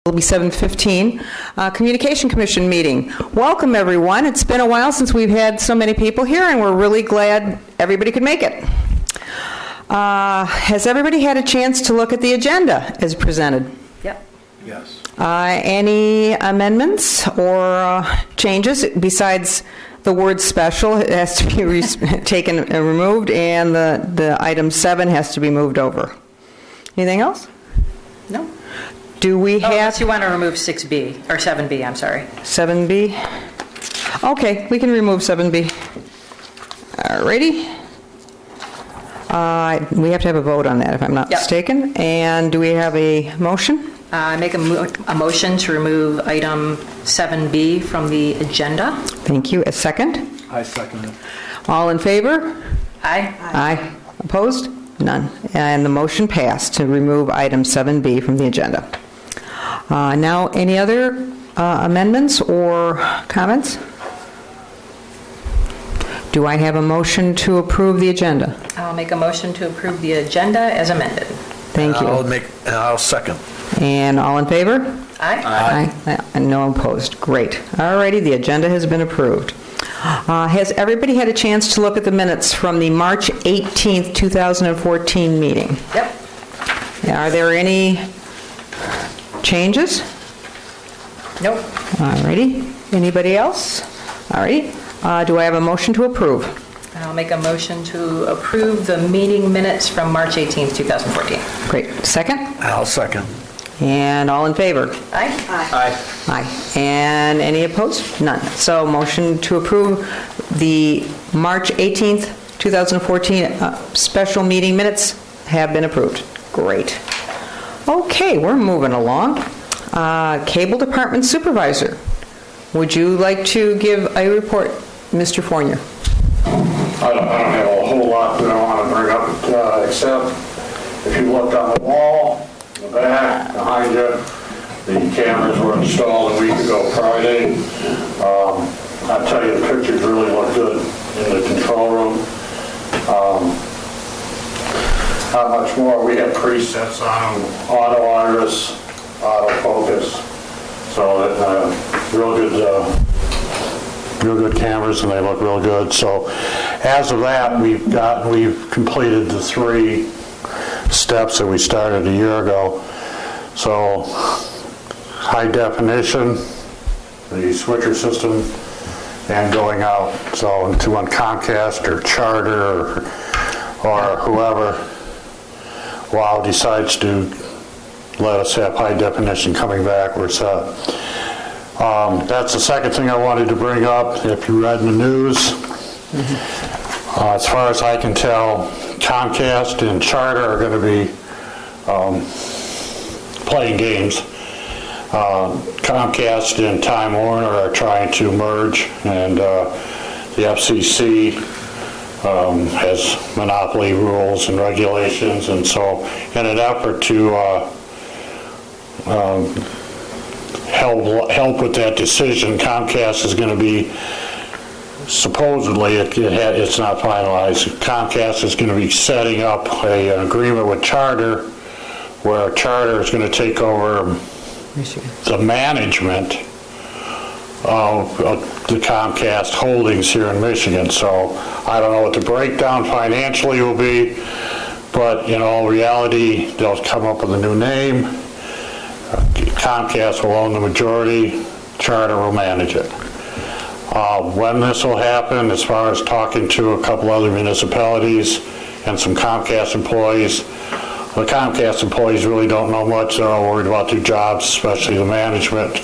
It'll be 7:15. Communication Commission meeting. Welcome, everyone. It's been a while since we've had so many people here, and we're really glad everybody could make it. Has everybody had a chance to look at the agenda as presented? Yep. Yes. Any amendments or changes besides the word special? It has to be taken and removed, and the item 7 has to be moved over. Anything else? No. Do we have... Unless you want to remove 6B, or 7B, I'm sorry. 7B? Okay, we can remove 7B. All righty. We have to have a vote on that, if I'm not Yep. mistaken. And do we have a motion? I make a motion to remove item 7B from the agenda. Thank you. A second? I second it. All in favor? Aye. Aye. Opposed? None. And the motion passed to remove item 7B from the agenda. Now, any other amendments or comments? Do I have a motion to approve the agenda? I'll make a motion to approve the agenda as amended. Thank you. I'll second. And all in favor? Aye. Aye. And no opposed. Great. All righty, the agenda has been approved. Has everybody had a chance to look at the minutes from the March 18th, 2014 meeting? Yep. Are there any changes? Nope. All righty. Anybody else? All righty. Do I have a motion to approve? I'll make a motion to approve the meeting minutes from March 18th, 2014. Great. Second? I'll second. And all in favor? Aye. Aye. Aye. And any opposed? None. So motion to approve the March 18th, 2014 special meeting minutes have been approved. Great. Okay, we're moving along. Cable Department Supervisor, would you like to give a report, Mr. Fournier? I don't have a whole lot that I want to bring up, except if you look on the wall, in the back, behind you, the cameras were installed a week ago Friday. I tell you, the pictures really look good in the control room. Not much more. We have presets on them, auto iris, auto focus. So real good cameras, and they look real good. So as of that, we've completed the 3 steps that we started a year ago. So high definition, the switcher system, and going out. So to on Comcast or Charter or whoever, WOW decides to let us have high definition coming back, we're set. That's the second thing I wanted to bring up. If you read in the news, as far as I can tell, Comcast and Charter are going to be playing games. Comcast and Time Warner are trying to merge, and the FCC has monopoly rules and regulations, and so in an effort to help with that decision, Comcast is going to be, supposedly, it's not finalized, Comcast is going to be setting up an agreement with Charter, where Charter is going to take over the management of the Comcast holdings here in Michigan. So I don't know what the breakdown financially will be, but in all reality, they'll come up with a new name. Comcast will own the majority, Charter will manage it. When this will happen, as far as talking to a couple other municipalities and some Comcast employees, the Comcast employees really don't know much. They're all worried about their jobs, especially the management.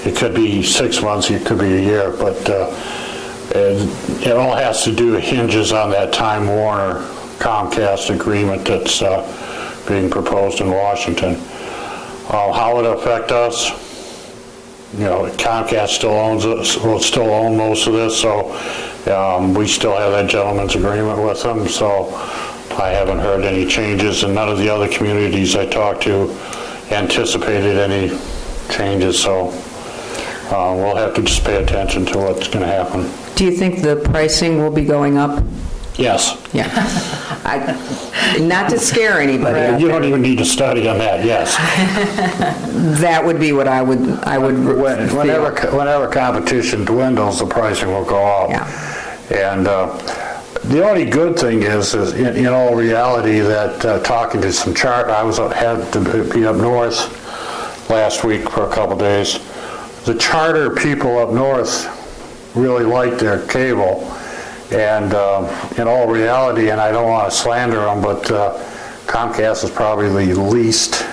It could be 6 months, it could be a year, but it all has to do, hinges on that Time Warner Comcast agreement that's being proposed in Washington. How it affect us? Comcast still owns us, will still own most of this, so we still have that gentleman's agreement with them, so I haven't heard any changes, and none of the other communities I talked to anticipated any changes, so we'll have to just pay attention to what's going to happen. Do you think the pricing will be going up Yes. Yeah. Not to scare anybody. out You there. don't even need to study on that, yes. That would be what I would feel. Whenever competition dwindles, the pricing will go up. Yeah. And the only good thing is in all reality, that talking to some had to be up north last week for a couple days. The charter people up north really like their cable. And in all reality, and I don't want to slander them, but Comcast is probably the least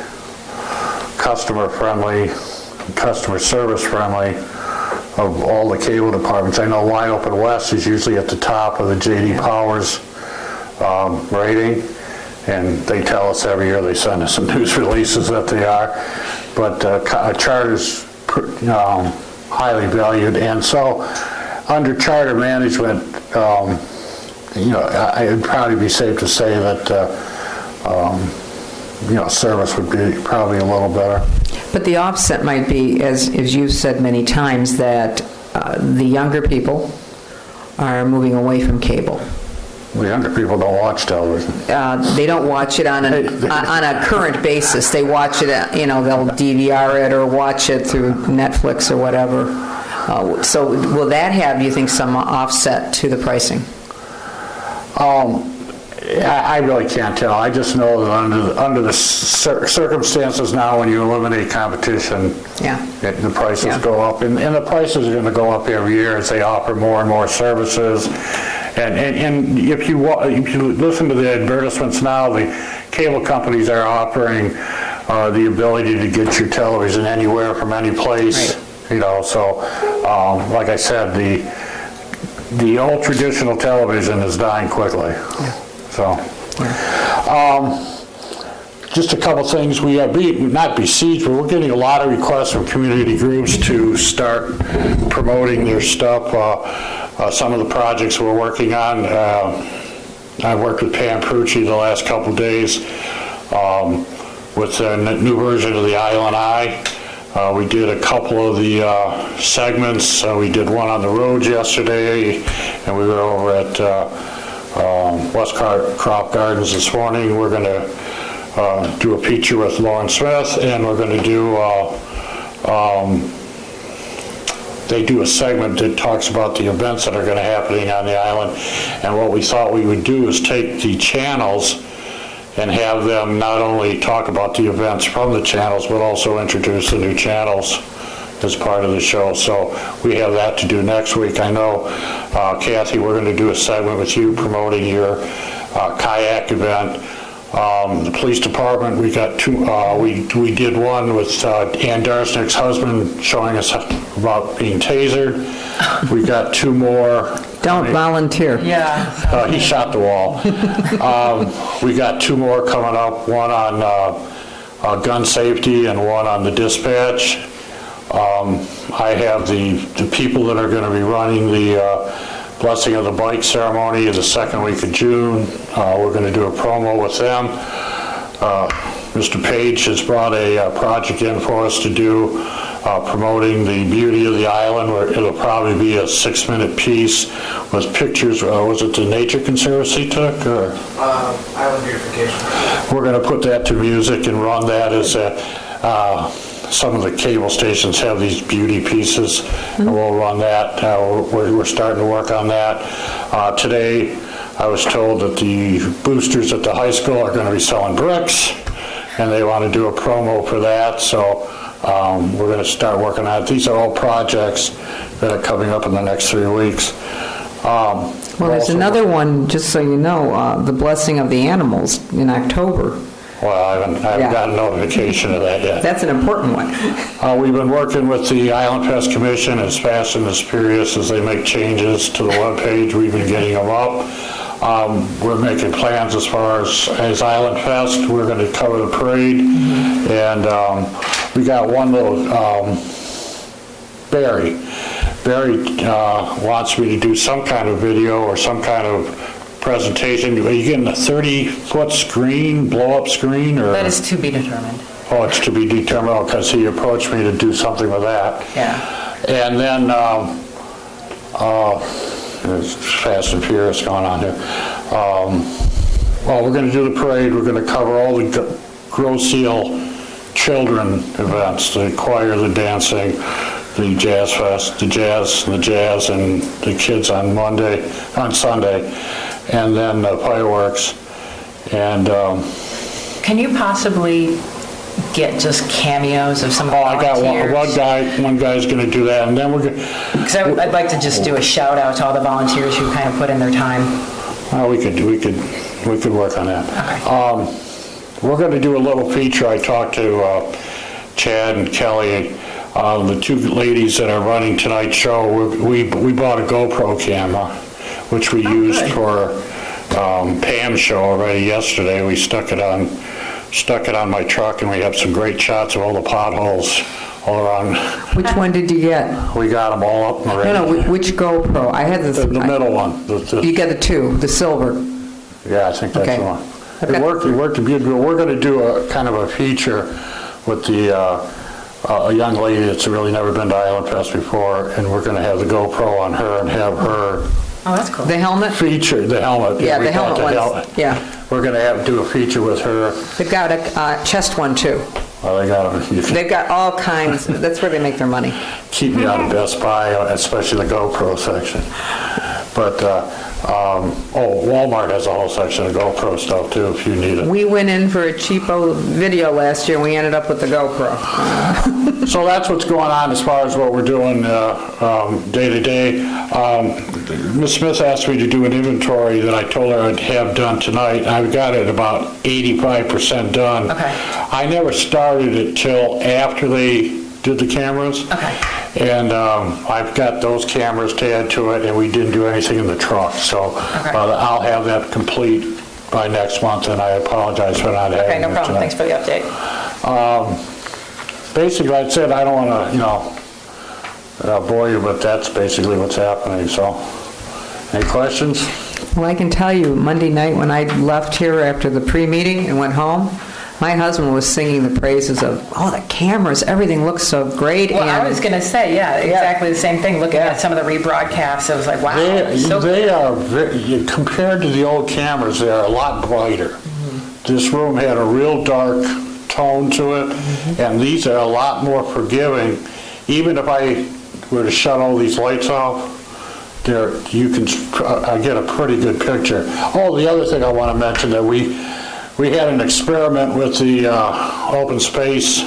customer-friendly, customer service-friendly of all the cable departments. I know Wide Open West is usually at the top of the J.D. Powers rating, and they tell us every year, they send us some news releases that they are. But Charter's highly valued, and so under Charter management, it would probably be safe to say that service would be probably a little better. But the offset might be, as you've said many times, that the younger people are moving away from cable. The younger people don't watch television. They don't watch it on a current basis. They watch it, they'll DVR it or watch it through Netflix or whatever. So will that have, you think, some offset to the pricing? I really can't tell. I just know that under the circumstances now, when you eliminate competition, the prices go up. And the prices are going to go up every year as they offer more and more services. And if you listen to the advertisements now, the cable companies are offering the ability to get your television anywhere from any place. Right. So like I said, the old traditional television is dying quickly. Yeah. So, just a couple things. We are not besieged, but we're getting a lot of requests from community groups to start promoting their stuff. Some of the projects we're working on, I worked with Pam Prucci the last couple of days with a new version of the Island Eye. We did a couple of the segments. We did one on the roads yesterday, and we were over at West Crop Gardens this morning. We're going to do a feature with Lauren Smith, and we're going to do they do a segment that talks about the events that are going to happening on the island. And what we thought we would do is take the channels and have them not only talk about the events from the channels, but also introduce the new channels as part of the show. So we have that to do next week. I know, Kathy, we're going to do a segment with you promoting your kayak event. The police department, we got two. We did one with Ann Darsnick's husband showing us about being tasered. We got two more. Don't volunteer. Yeah. He shot the wall. We got two more coming up. One on gun safety and one on the dispatch. I have the people that are going to be running the Blessing of the Bike ceremony in the second week of June. We're going to do a promo with them. Mr. Page has brought a project in for us to do promoting the beauty of the island, where it'll probably be a 6-minute piece with pictures. Was it the Nature Conservancy took? Or? Island beautification. We're We're going to put that to music and run that as a some of the cable stations have these beauty pieces, and we'll run that. We're starting to work on that. Today, I was told that the boosters at the high school are going to be selling bricks, and they want to do a promo for that, so we're going to start working on it. These are all projects that are coming up in the next 3 weeks. Well, there's another one, just so you know, the Blessing of the Animals in October. Well, I haven't gotten notification of that yet. That's an important one. We've been working with the Island Fest Commission as fast and as furious as they make changes to the webpage. We've been getting them up. We're making plans as far as Island Fest. We're going to cover the parade. And we got one little, Barry. Barry wants me to do some kind of video or some kind of presentation. Are you getting a 30-foot screen, blow-up screen? Or? That is to be determined. Oh, it's to be determined, because he approached me to do something with that. Yeah. And then, there's Fast and Furious going on here. Well, we're going to do the parade, we're going to cover all the Grosse Ile children events, the choir, the dancing, the jazz fest, the jazz, and the kids on Sunday, and then fireworks. And Can you possibly get just cameos of some oh, I got volunteers? one guy's going to do that, and then we're going. Because I'd like to just do a shout out to all the volunteers who kind of put in their time. We could work on that. Okay. We're going to do a little feature. I talked to Chad and Kelly, the two ladies that are running tonight's show. We bought a GoPro camera, which we used good. for Pam's show already yesterday. We stuck it on my truck, and we have some great shots of all the potholes all around. Which one did you get? We got them all up already. No, which GoPro? I had The middle one. You got the two, the silver. Yeah, I think that's Okay. the one. Okay. It worked beautifully. We're going to do a kind of a feature with a young lady that's really never been to Island Fest before, and we're going to have the GoPro on her and have her Oh, that's cool. The helmet? feature, the helmet. Yeah, we the got helmet ones. Yeah. We're going to do a feature with her. They've got a chest one, too. Well, they got them. They've got all kinds. That's where they make their money. Keep me out of Best Buy, especially the GoPro section. But, Walmart has a whole section of GoPro stuff too, if you need it. We went in for a cheapo video last year, and we ended up with the GoPro. So that's what's going on as far as what we're doing day to day. Ms. Smith asked me to do an inventory that I told her I'd have done tonight. I've got it about 85% done. Okay. I never started it till after they did the cameras. Okay. And I've got those cameras to add to it, and we didn't do anything in the truck. So I'll have that complete by next month, and I apologize for not having it Okay, no problem. tonight. Thanks for the update. Basically, like I said, I don't want to, bore you, but that's basically what's happening, so. Any questions? Well, I can tell you, Monday night when I left here after the pre-meeting and went home, my husband was singing the praises of, the cameras, everything looks so great. Well, I and was going to say, yeah, exactly the same thing. Looking at some of the rebroadcasts, I was like, wow. They are, compared to the old cameras, they are a lot brighter. Mm-hmm. This room had a real dark tone to it, and these are a lot more forgiving. Even if I were to shut all these lights off, you can get a pretty good picture. Oh, the other thing I want to mention that we had an experiment with the Open Space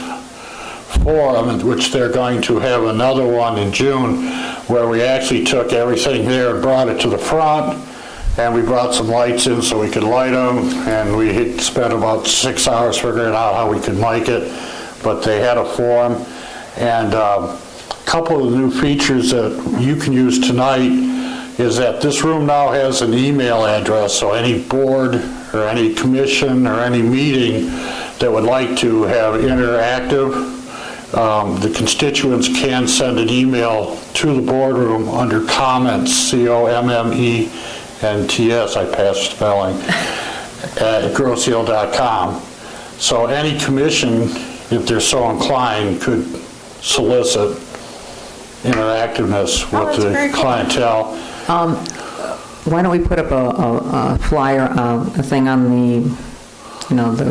Forum, which they're going to have another one in June, where we actually took everything there and brought it to the front, and we brought some lights in so we could light them, and we had spent about 6 hours figuring out how we could mic it, but they had a forum, and a couple of the new features that you can use tonight is that this room now has an email address, so any board or any commission or any meeting that would like to have interactive, the constituents can send an email to the boardroom under comments, COMMENTS, I passed spelling, at grosseile.com. So any commission, if they're so inclined, could solicit interactiveness with the clientele. Why don't we put up a flyer, a thing on the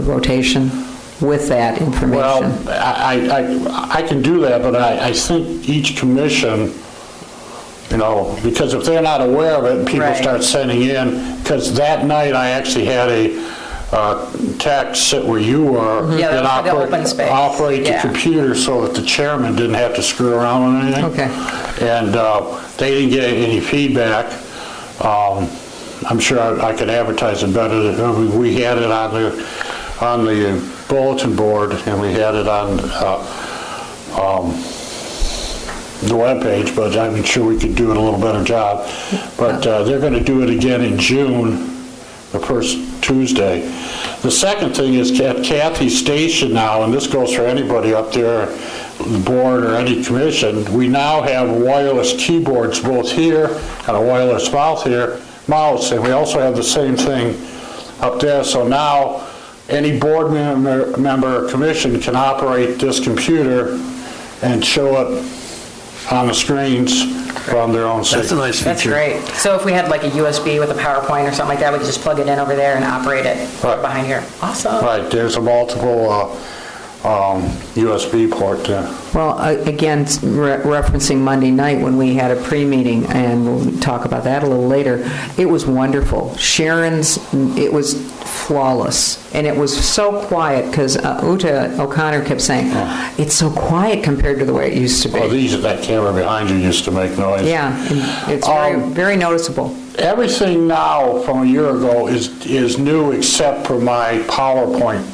rotation with that information? Well, I can do that, but I think each commission, because if they're not aware of it, and people start sending in, because that night I actually had a tech sit where you were and operate the computer so that the chairman didn't have to screw around with anything. Okay. And they didn't get any feedback. I'm sure I could advertise it better. We had it on the bulletin board, and we had it on the webpage, but I'm sure we could do it a little better job. But they're going to do it again in June, the first Tuesday. The second thing is at Kathy's station now, and this goes for anybody up there, the board or any commission, we now have wireless keyboards both here and a wireless mouse, and we also have the same thing up there. So now any board member or commission can operate this computer and show it on the screens from their own seat. That's a nice feature. That's great. So if we had like a USB with a PowerPoint or something like that, we could just plug it in over there and operate it Right. behind here. Awesome. Right, there's a multiple USB port there. Well, again, referencing Monday night when we had a pre-meeting, and we'll talk about that a little later, it was wonderful. Sharon's, it was flawless, and it was so quiet, because Uta O'Connor kept saying, it's so quiet compared to the way it used to Oh, be. that camera behind you used to make noise. Yeah, and it's very, very noticeable. Everything now from a year ago is new except for my PowerPoint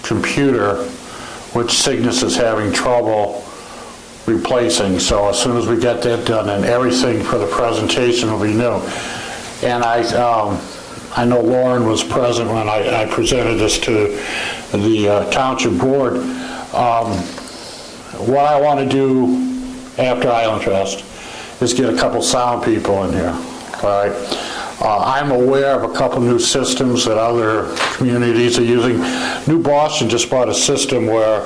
computer, which Cygnus is having trouble replacing. So as soon as we get that done, then everything for the presentation will be new. And I know Lauren was present when I presented this to the township board. What I want to do after Island Fest is get a couple sound people in here, all right? I'm aware of a couple new systems that other communities are using. New Boston just bought a system where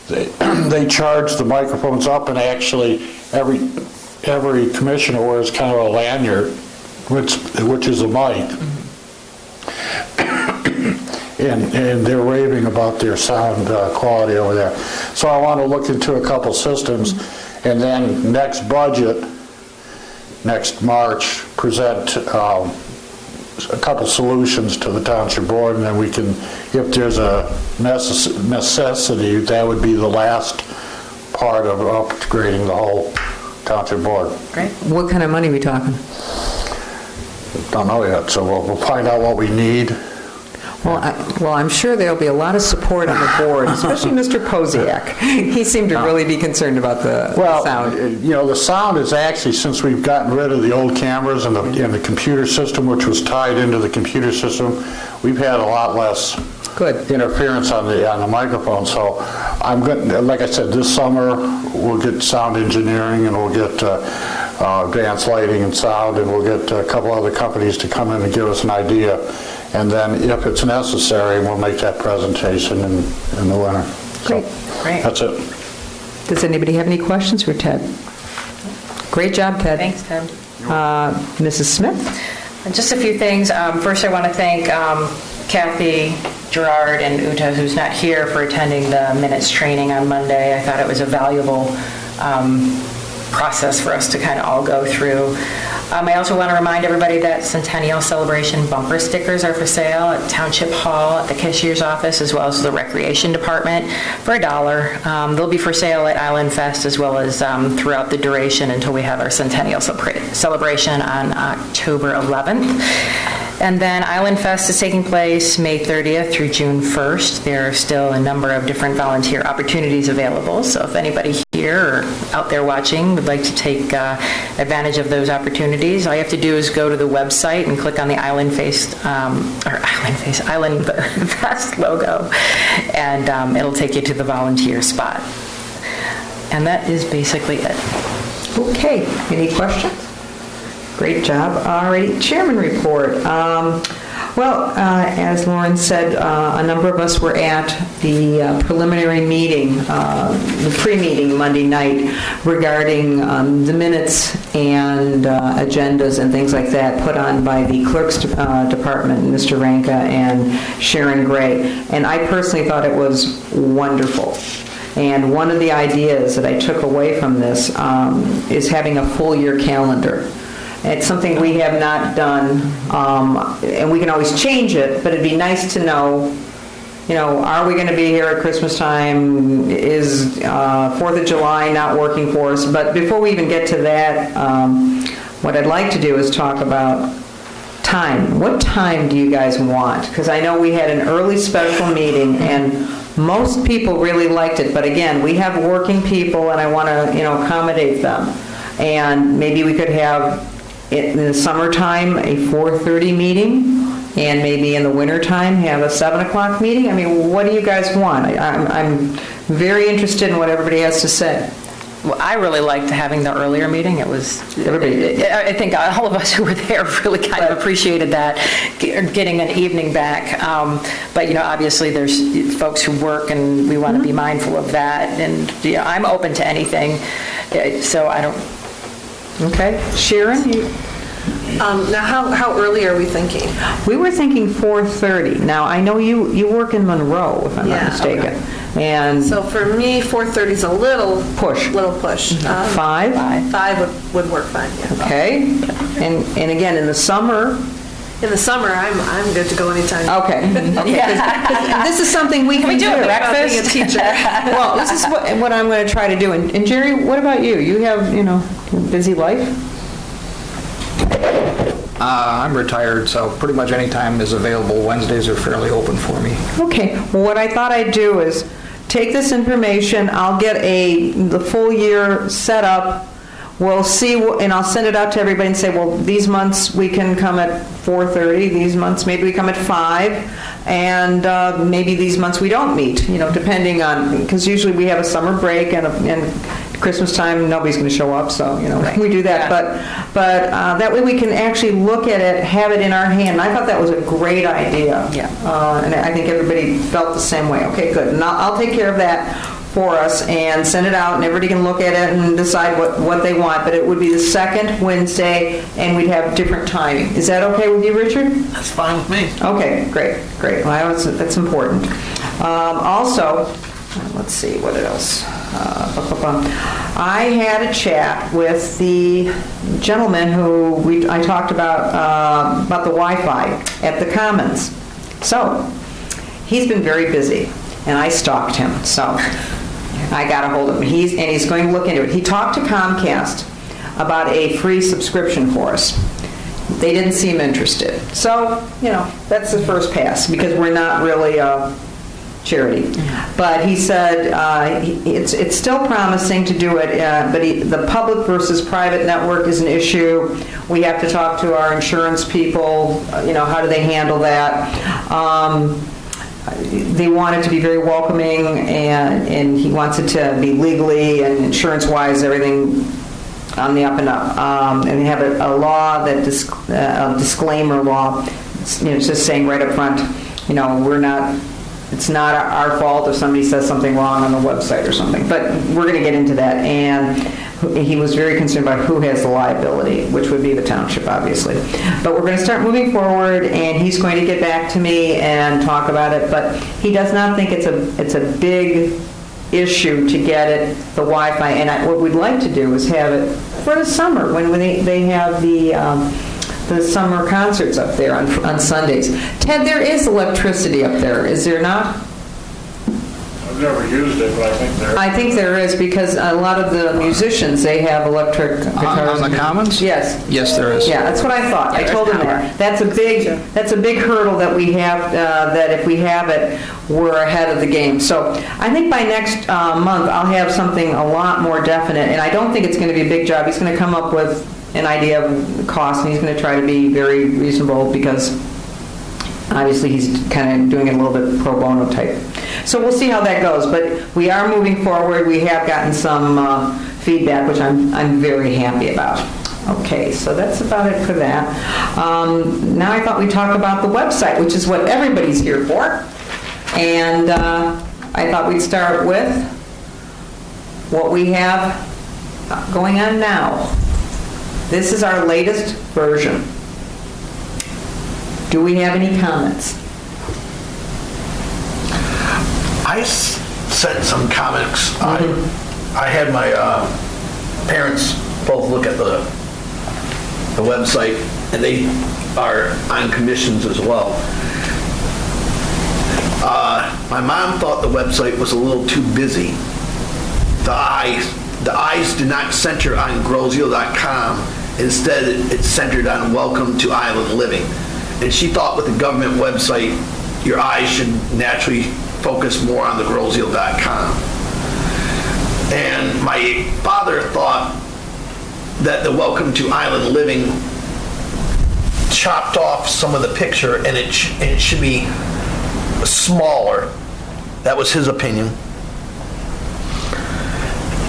they charge the microphones up, and actually every commissioner wears kind of a lanyard, which is a mic. And they're raving about their sound quality over there. So I want to look into a couple systems, and then next budget, next March, present a couple solutions to the township board, and then we can, if there's a necessity, that would be the last part of upgrading the whole township board. Great. What kind of money are we talking? Don't know yet, so we'll find out what we need. Well, I'm sure there'll be a lot of support on the board, especially Mr. Posiak. He seemed to really be concerned about the sound. Well, the sound is actually, since we've gotten rid of the old cameras and the computer system, which was tied into the computer system, we've had a lot less Good. interference on the microphone. So I'm good. Like I said, this summer we'll get sound engineering, and we'll get advanced lighting and sound, and we'll get a couple other companies to come in and give us an idea. And then, if it's necessary, we'll make that presentation in the winter. So, Great. that's it. Does anybody have any questions for Ted? Great job, Ted. Thanks, Ted. Mrs. Smith? Just a few things. First, I want to thank Kathy, Gerard, and Uta, who's not here, for attending the minutes training on Monday. I thought it was a valuable process for us to kind of all go through. I also want to remind everybody that Centennial Celebration bumper stickers are for sale at Township Hall, at the cashier's office, as well as the Recreation Department for $1. They'll be for sale at Island Fest, as well as throughout the duration until we have our Centennial celebration on October 11th. And then Island Fest is taking place May 30th through June 1st. There are still a number of different volunteer opportunities available, so if anybody here or out there watching would like to take advantage of those opportunities, all you have to do is go to the website and click on the Island Fest logo, and it'll take you to the volunteer spot. And that is basically it. Okay, any questions? Great job. All right, chairman report. As Lauren said, a number of us were at the preliminary meeting, the pre-meeting Monday night, regarding the minutes and agendas and things like that put on by the clerk's department, Mr. Ranka and Sharon Gray. And I personally thought it was wonderful. And one of the ideas that I took away from this is having a full year calendar. It's something we have not done, and we can always change it, but it'd be nice to know, are we going to be here at Christmas time? Is 4th of July not working for us? But before we even get to that, what I'd like to do is talk about time. What time do you guys want? Because I know we had an early special meeting, and most people really liked it, but again, we have working people, and I want to, accommodate them. And maybe we could have, in the summertime, a 4:30 meeting, and maybe in the wintertime have a 7 o'clock meeting. I mean, what do you guys want? I'm very interested in what everybody has to say. Well, I really liked having the earlier meeting. It was, Everybody did. I think all of us who were there really kind of appreciated that, getting an evening back. But, obviously, there's folks who work, and we want to be mindful of that. And, I'm open to anything, so I don't, Okay. Sharon? Now, how early are we thinking? We were thinking 4:30. Now, I know you work in Monroe, if I'm not Yeah, mistaken. And So for me, 4:30 is a little Push. Little push. 5? 5 would work fine, yeah. Okay. And again, in the summer, In the summer, I'm good to go anytime. okay. Okay, 'cause this is something we can we do a do. breakfast? Being a teacher. Well, this is what I'm going to try to do. And Jerry, what about you? You have, a busy life? I'm retired, so pretty much any time is available. Wednesdays are fairly open for me. Okay, well, what I thought I'd do is take this information, I'll get the full year set up, we'll see, and I'll send it out to everybody and say, well, these months we can come at 4:30, these months maybe we come at 5, and maybe these months we don't meet, depending on, because usually we have a summer break and Christmas time, nobody's going to show up, so, we do that. But that way we can actually look at it, have it in our hand. And I thought that was a great idea. Yeah. And I think everybody felt the same way. Okay, good. And I'll take care of that for us and send it out, and everybody can look at it and decide what they want. But it would be the second Wednesday, and we'd have different timing. Is that okay with you, Richard? That's fine with me. Okay, great. Well, that's important. Also, let's see, what else? I had a chat with the gentleman who I talked about the Wi-Fi at the Commons. So, he's been very busy, and I stalked him, so I got a hold of him. He's going to look into it. He talked to Comcast about a free subscription for us. They didn't seem interested. So, that's the first pass, because we're not really charity. But he said it's still promising to do it, but the public versus private network is an issue. We have to talk to our insurance people, how do they handle that? They want it to be very welcoming, and he wants it to be legally and insurance-wise, everything on the up and up. And they have a law that a disclaimer law, it's just saying right up front, it's not our fault if somebody says something wrong on the website or something. But we're going to get into that. And he was very concerned about who has the liability, which would be the township, obviously. But we're going to start moving forward, and he's going to get back to me and talk about it. But he does not think it's a big issue to get it, the Wi-Fi. And what we'd like to do is have it for the summer when they have the summer concerts up there on Sundays. Ted, there is electricity up there, is there not? I've never used it, but I think there is, because a lot of the musicians, they have electric guitars. On the Commons? Yes. Yes, there is. Yeah, that's what I thought. I told him that. That's a big hurdle that we have, that if we have it, we're ahead of the game. So I think by next month, I'll have something a lot more definite, and I don't think it's going to be a big job. He's going to come up with an idea of the cost, and he's going to try to be very reasonable, because obviously he's kind of doing it a little bit pro bono type. So we'll see how that goes, but we are moving forward. We have gotten some feedback, which I'm very happy about. Okay, so that's about it for that. Now I thought we'd talk about the website, which is what everybody's here for. And I thought we'd start with what we have going on now. This is our latest version. Do we have any comments? I sent some comics. I had my parents both look at the website, and they are on commissions as well. My mom thought the website was a little too busy. The eyes do not center on Grosio.com. Instead, it's centered on Welcome to Island Living. And she thought with the government website, your eyes should naturally focus more on the Grosio.com. And my father thought that the Welcome to Island Living chopped off some of the picture, and it should be smaller. That was his opinion.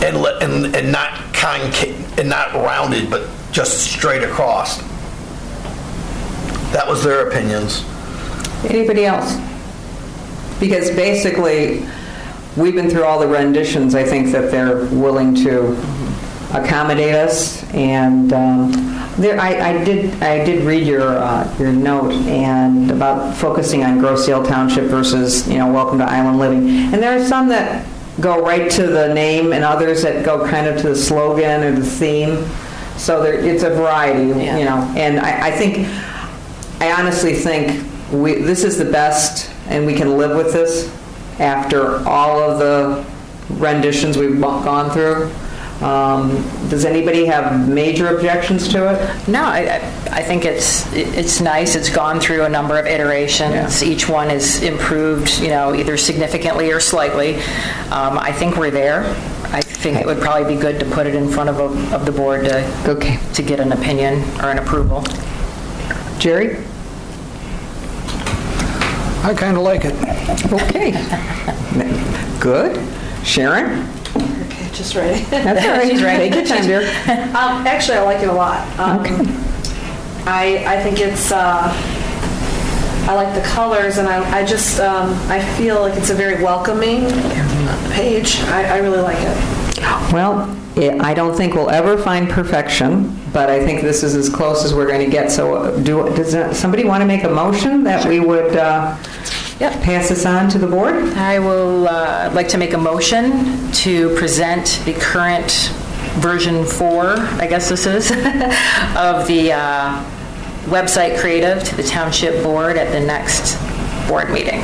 and not concave, and not rounded, but just straight across. That was their opinions. Anybody else? Because basically, we've been through all the renditions. I think that they're willing to accommodate us. And I did read your note and about focusing on Grosse Ile Township versus Welcome to Island Living. And there are some that go right to the name, and others that go kind of to the slogan or the theme. So it's a variety, And I honestly think this is the best, and we can live with this after all of the renditions we've gone through. Does anybody have major objections to it? No, I think it's nice. It's gone through a number of iterations. Yeah. Each one is improved, either significantly or slightly. I think we're there. I think it would probably be good to put it in front of the board to get an opinion or an approval. Jerry? I kind of like it. Okay. Good. Sharon? Okay, just ready. That's all right. She's ready. Take your time, dear. Actually, I like it a lot. Okay. I think it's, I like the colors, and I just, I feel like it's a very welcoming page. I really like it. Well, I don't think we'll ever find perfection, but I think this is as close as we're going to get. So does somebody want to make a motion that we would pass this on to the board? I will like to make a motion to present the current version 4, I guess this is, of the website creative to the Township Board at the next board meeting.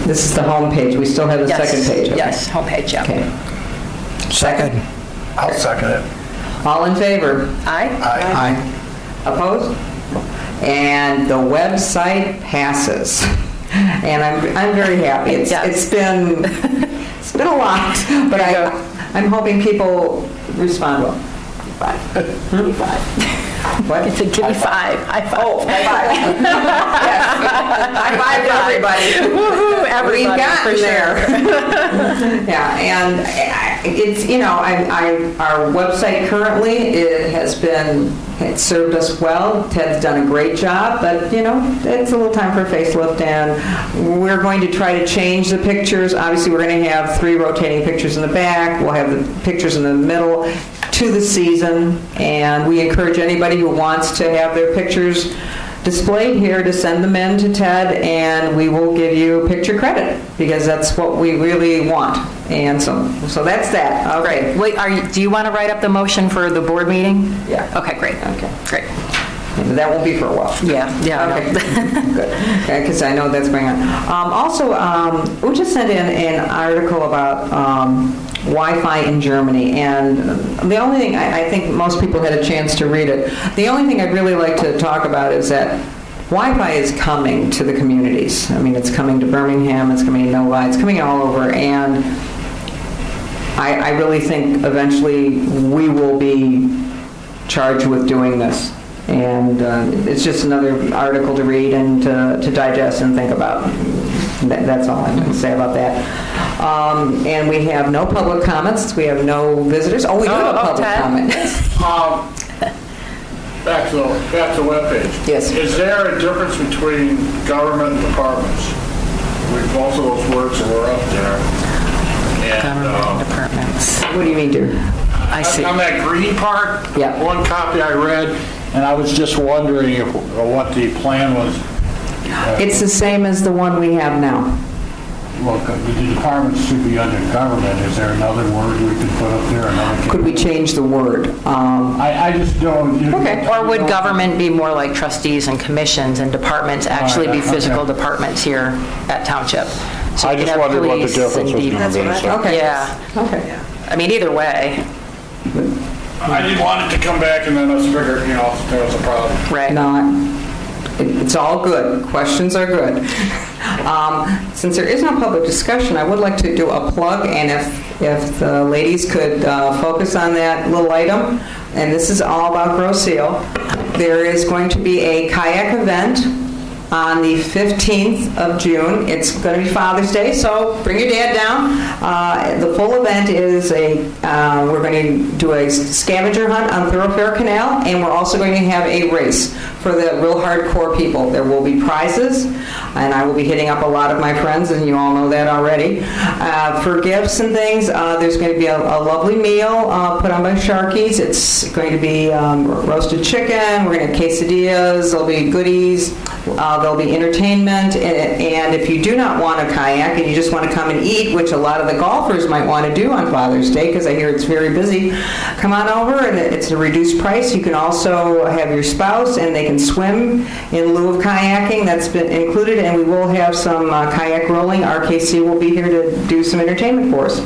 This is the home page. We still have the Yes. second page. Okay. Yes, homepage, yeah. Okay. Second. I'll second it. All in favor? Aye? Aye. Opposed? And the website passes. And I'm very happy. It's been a lot, but I'm hoping people respond well. Give me 5. What? It's a give me 5. High 5. Oh, high five. Yes. High five to everybody. Woohoo, everybody, We've gotten for there. sure. Yeah, and it's, our website currently, it served us well. Ted's done a great job, but, it's a little time for a facelift, and we're going to try to change the pictures. Obviously, we're going to have 3 rotating pictures in the back. We'll have the pictures in the middle to the season, and we encourage anybody who wants to have their pictures displayed here to send them in to Ted, and we will give you picture credit, because that's what we really want. And so that's that. Okay. Wait, do you want to write up the motion for the board meeting? Yeah. Okay, great. Okay. Great. That won't be for a while. Yeah, I know. Okay. Good. Because I know that's going on. Also, we just sent in an article about Wi-Fi in Germany, and the only thing, I think most people had a chance to read it, the only thing I'd really like to talk about is that Wi-Fi is coming to the communities. I mean, it's coming to Birmingham, it's coming to Novi, it's coming all over, and I really think eventually we will be charged with doing this. And it's just another article to read and to digest and think about. That's all I'm going to say about that. And we have no public comments. We have no visitors. Oh, we do have a public Ted. comment. Back to the webpage. Yes. Is there a difference between government and departments? Both of those words that were up there. Government departments. What do you mean, dear? I see. On that green part, Yeah. one copy I read, and I was just wondering what the plan was. It's the same as the one we have now. Well, the departments should be under government. Is there another word we could put up there? Could we change the word? I just don't. Okay. Or would government be more like trustees and commissions, and departments actually be physical okay. departments here at Township? So I you could just have wondered what the police difference and was going to be. so. Okay. Yeah. Okay. I mean, either way, I didn't want it to come back and then us figure, there was a problem. right? No, it's all good. Questions are good. Since there is no public discussion, I would like to do a plug, and if the ladies could focus on that little item, and this is all about Grosse Ile. There is going to be a kayak event on the 15th of June. It's going to be Father's Day, so bring your dad down. The full event is we're going to do a scavenger hunt on Thoroughfare Canal, and we're also going to have a race for the real hardcore people. There will be prizes, and I will be hitting up a lot of my friends, and you all know that already. For gifts and things, there's going to be a lovely meal put on by Sharky's. It's going to be roasted chicken, we're going to have quesadillas, there'll be goodies, there'll be entertainment, and if you do not want a kayak and you just want to come and eat, which a lot of the golfers might want to do on Father's Day, because I hear it's very busy, come on over, and it's a reduced price. You can also have your spouse, and they can swim in lieu of kayaking. That's been included, and we will have some kayak rolling. RKC will be here to do some entertainment for us.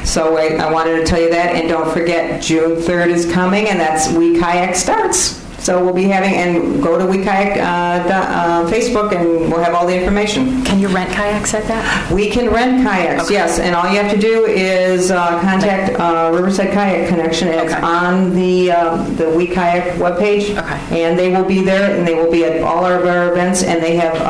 So I wanted to tell you that, and don't forget, June 3rd is coming, and that's We Kayak starts. So we'll be having, and go to We Kayak Facebook, and we'll have all the information. Can you rent kayaks at that? We can rent kayaks, Okay. yes, and all you have to do is contact Riverside Kayak Connection. It's Okay. on the We Kayak webpage. Okay. And they will be there, and they will be at all of our events, and they have,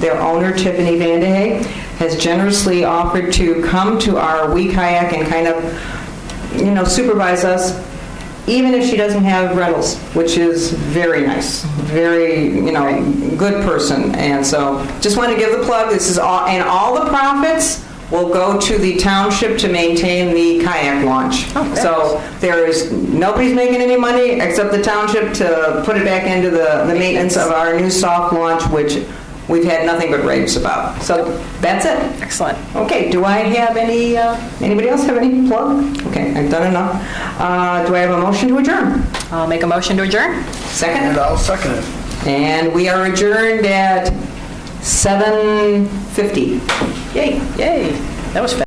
their owner, Tiffany Vandehay, has generously offered to come to our We Kayak and kind of, supervise us, even if she doesn't have rentals, which is very nice, very, good person. And so just want to give the plug. This is all, and all the profits will go to the township to maintain the kayak launch. Oh, so nobody's making any money except the township to put it back into the maintenance of our new soft launch, which we've had nothing but raves about. So that's it. Excellent. Okay, do I have anybody else have any plug? Okay, I've done enough. Do I have a motion to adjourn? I'll make a motion to adjourn. And Second? I'll second it. And we are adjourned at 7:50. Yay. Yay. That was fast.